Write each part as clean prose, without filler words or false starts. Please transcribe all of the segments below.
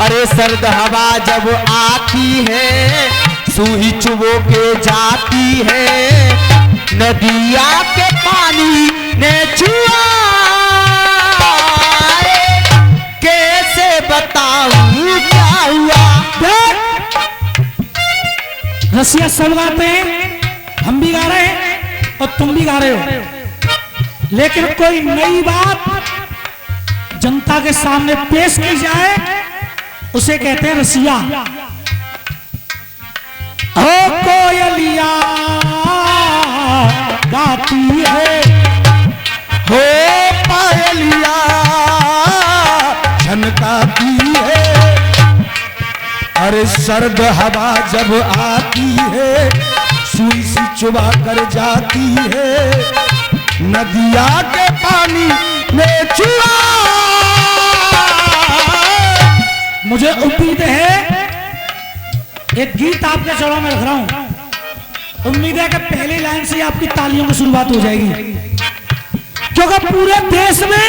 अरे सर्द हवा जब आती है सूही चुबो के जाती है, नदिया के पानी ने छुआ कैसे बताऊं क्या हुआ। रसिया सब गाते हैं, हम भी गा रहे हैं और तुम भी गा रहे हो, लेकिन कोई नई बात जनता के सामने पेश की जाए उसे कहते हैं रसिया। ओ कोयलिया गाती है, हो पायलिया छनकाती है, अरे सर्द हवा जब आती है सुई सी चुबा कर जाती है, नदिया के पानी में छुआ। मुझे उम्मीद है एक गीत आपके चरणों में रख रहा हूं, उम्मीद है कि पहली लाइन से आपकी तालियों की शुरुआत हो जाएगी, क्योंकि पूरे देश में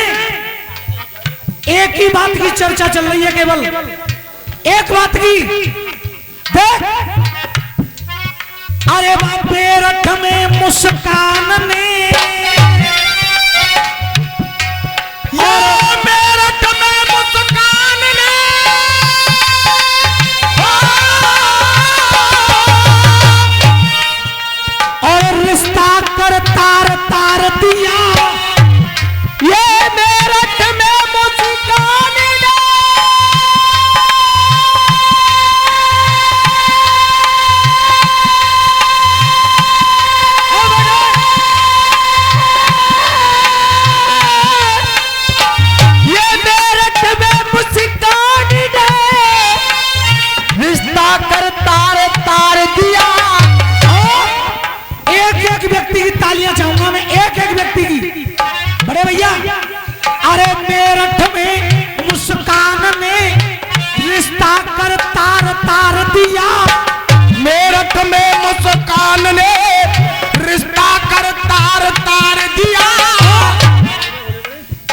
एक ही बात की चर्चा चल रही है, केवल एक बात की। देख, अरे बेरठ में मुस्कान ने तार तार दिया, ये मेरठ में मुस्कान ने। ये मेरठ में मुस्कान ने रिश्ता कर तार तार दिया। एक व्यक्ति की तालियां चाहूंगा मैं, एक व्यक्ति की, बड़े भैया। अरे मेरठ में मुस्कान ने रिश्ता कर तार तार दिया, मेरठ में मुस्कान ने रिश्ता कर तार तार दिया।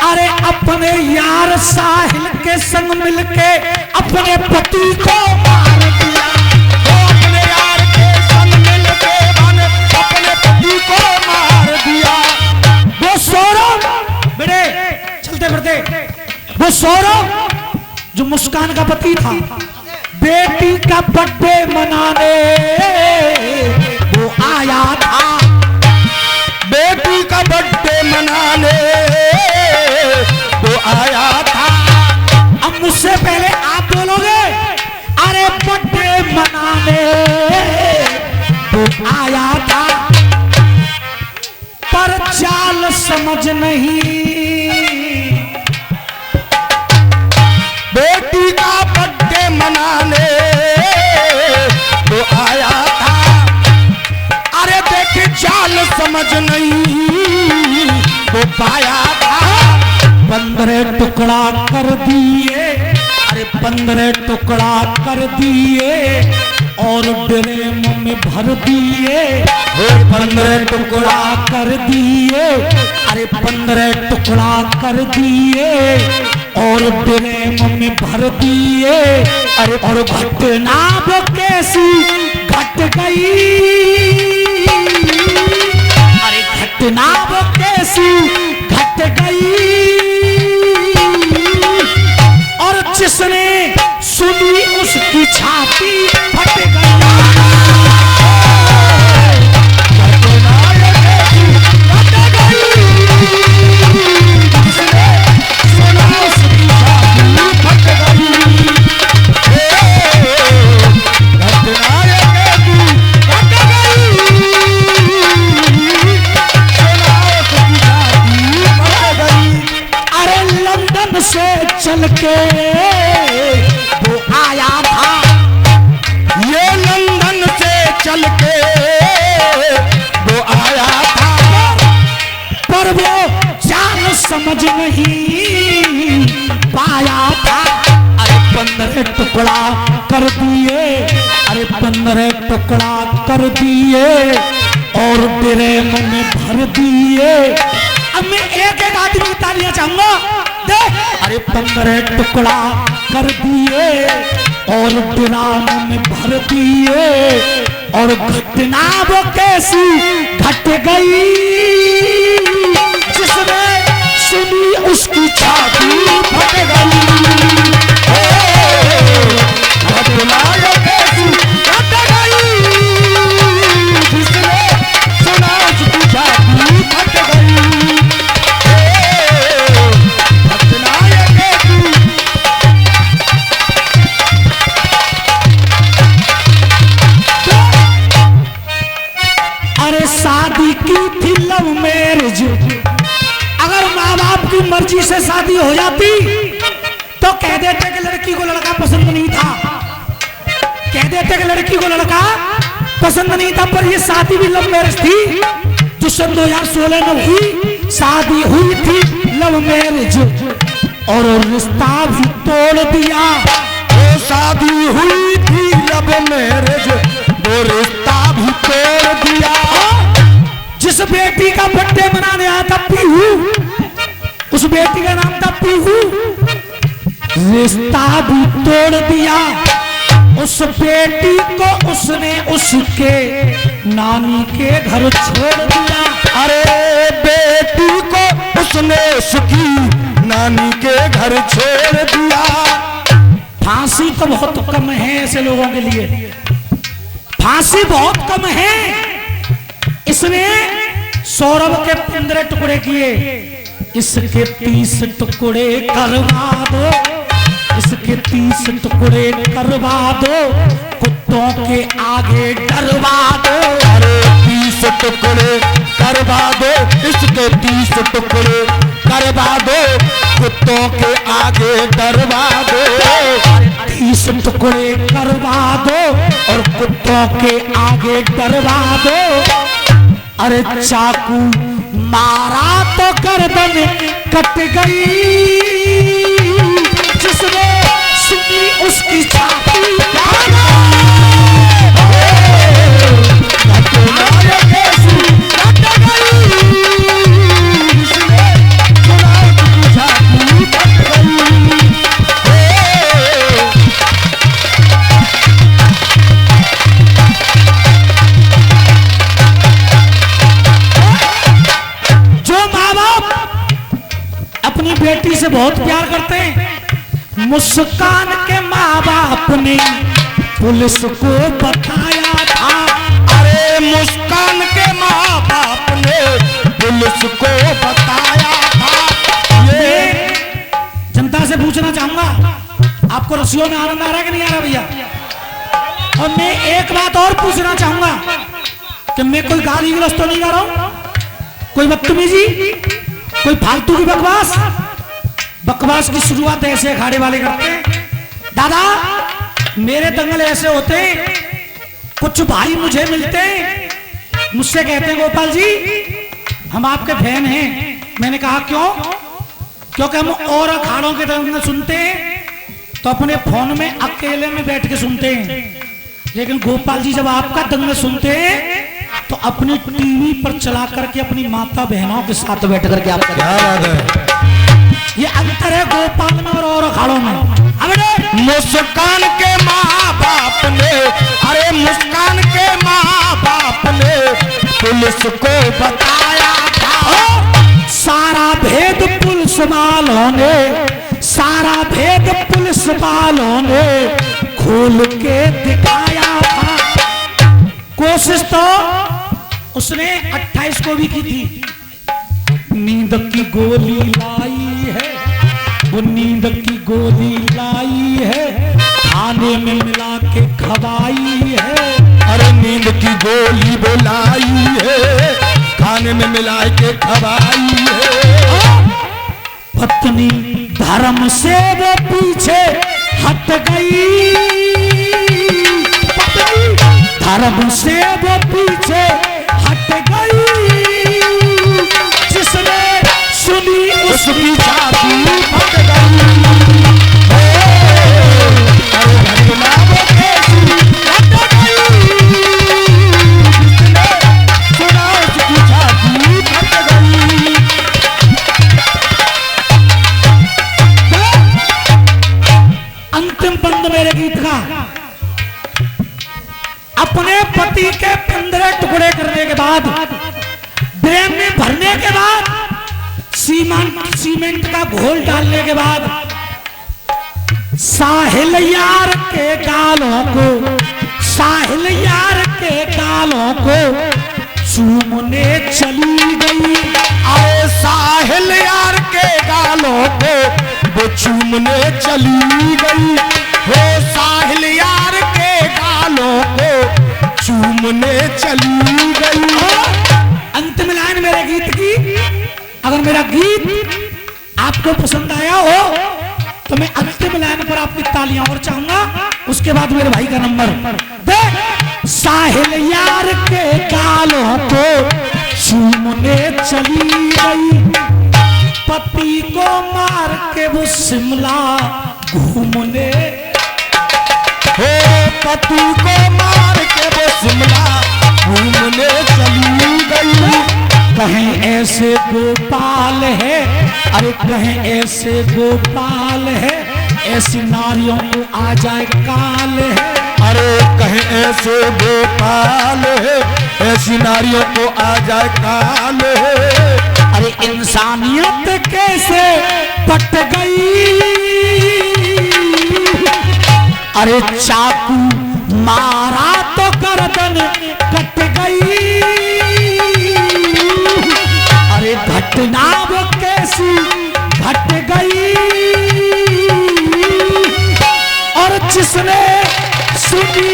अरे अपने यार साहिल के संग मिलके अपने पति को मार दिया, अपने यार के संग मिलके अपने पति को मार दिया। वो सौरभ, बेटे चलते फिरते, वो सौरभ जो मुस्कान का पति था, बेटी का बर्थडे मनाने वो आया था, बेटी का बर्थडे मनाने वो आया था। अब मुझसे पहले आप बोलोगे, अरे बर्थडे मनाने वो आया था, पर चाल समझ नहीं। बेटी का बर्थडे मनाने वो आया था, अरे देखी चाल समझ नहीं वो पाया था। 15 टुकड़ा कर दिए, अरे 15 टुकड़ा कर दिए और ड्रेम में भर दिए, 15 टुकड़ा कर दिए, अरे 15 टुकड़ा कर दिए और ड्रेम में भर दिए। अरे और घटना वो कैसी घट गई, अरे घटना वो कैसी घट गई, और जिसने सुनी उसकी छाती फट गई। से चल के वो आया था, ये लंदन से चल के वो आया था, पर वो जान समझ नहीं पाया था। अरे 15 टुकड़ा कर दिए, अरे 15 टुकड़ा कर दिए और प्रेम में भर दिए। अब मैं एक एक आदमी की तालियां चाहूंगा। देख, अरे 15 टुकड़ा कर दिए और ड्राम में भर दिए और घटना वो कैसी घट गई, जिसने सुनी उसकी छाती फट गई। घटना वो कैसी घट गई, जिसने सुना उसकी छाती फट गई। घटना वो कैसी। अरे शादी की थी लव मैरिज, अगर माँ बाप की मर्जी से शादी हो जाती तो कह देते कि लड़की को लड़का पसंद नहीं था, कह देते कि लड़की को लड़का पसंद नहीं था। पर ये शादी भी लव मैरिज थी जो सन 2016 में हुई। शादी हुई थी लव मैरिज और रिश्ता भी तोड़ दिया। वो शादी हुई थी लव मैरिज, वो रिश्ता भी तोड़ दिया। जिस बेटी का बर्थडे मनाने आया था पीहू, उस बेटी का नाम था पीहू, रिश्ता भी तोड़ दिया। उस बेटी को उसने उसके नानी के घर छोड़ दिया। अरे बेटी को उसने उसकी नानी के घर छोड़ दिया। फांसी तो बहुत कम है ऐसे लोगों के लिए, फांसी बहुत कम है। इसने सौरभ के 15 टुकड़े किए, इसके 30 टुकड़े करवा दो, इसके 30 टुकड़े करवा दो, कुत्तों के आगे डरवा दो। अरे 30 टुकड़े करवा दो, इसके 30 टुकड़े करवा दो, कुत्तों के आगे डरवा दो। 30 टुकड़े करवा दो और कुत्तों के आगे डरवा दो। अरे चाकू मारा तो गर्दन कट गई, जिसने सुनी उसकी छाती फाड़ बेटी से बहुत प्यार करते हैं। मुस्कान के माँ बाप ने पुलिस को बताया था। अरे मुस्कान के माँ बाप ने पुलिस को बताया था। ये जनता से पूछना चाहूंगा, आपको रस्सियों में आनंद आ रहा है कि नहीं आ रहा भैया? और मैं एक बात और पूछना चाहूंगा कि मैं कोई गाली गलौज तो नहीं कर रहा हूं, कोई बदतमीजी, कोई फालतू की बकवास। बकवास की शुरुआत ऐसे अखाड़े वाले करते हैं। दादा मेरे दंगल ऐसे होते, कुछ भाई मुझे मिलते, मुझसे कहते हैं गोपाल जी हम आपके फैन हैं। मैंने कहा क्यों? क्योंकि हम और अखाड़ों के दंगल सुनते हैं तो अपने फोन में अकेले में बैठ के सुनते हैं, लेकिन गोपाल जी जब आपका दंगल सुनते हैं तो अपनी टीवी पर चला करके अपनी माता बहनों के साथ बैठ करके आपका। क्या बात है, ये अंतर है गोपाल में और अखाड़ों में। मुस्कान के माँ बाप ने, अरे मुस्कान के माँ बाप ने पुलिस को बताया था। सारा भेद पुलिस वालों ने, सारा भेद पुलिस वालों ने खोल के दिखाया था। कोशिश तो उसने 28 को भी की थी। नींद की गोली लाई है, वो नींद की गोली लाई है, खाने में मिला के खवाई है। अरे नींद की गोली बुलाई है, खाने में मिला के खवाई है। पत्नी धर्म से वो पीछे हट गई, पत्नी धर्म से वो पीछे हट गई, जिसने सुनी उसकी छाती फट गई। सुना ड्रम में भरने के बाद सीमेंट का घोल डालने के बाद साहिल यार के गालों को चूमने चली गई। अरे साहिल यार के गालों को वो चूमने चली गई। हो साहिल यार के गालों को चूमने चली गई। अंतिम लाइन मेरे गीत की, अगर मेरा गीत आपको पसंद आया हो तो मैं अंतिम लाइन पर आपकी तालियां और चाहूंगा, उसके बाद मेरे भाई का नंबर दे। साहिल यार के गालों को चूमने चली गई, पति को मार के वो शिमला घूमने। हो पति को मार के वो शिमला घूमने चली गई। कहीं ऐसे गोपाल है, अरे कहीं ऐसे गोपाल है, ऐसी नारियों को आ जाए काल है। अरे कहीं ऐसे गोपाल है, ऐसी नारियों को आ जाए काल है। अरे इंसानियत कैसे पट गई, अरे चाकू मारा तो गर्दन कट गई। अरे घटना वो कैसी घट गई, और जिसने सुनी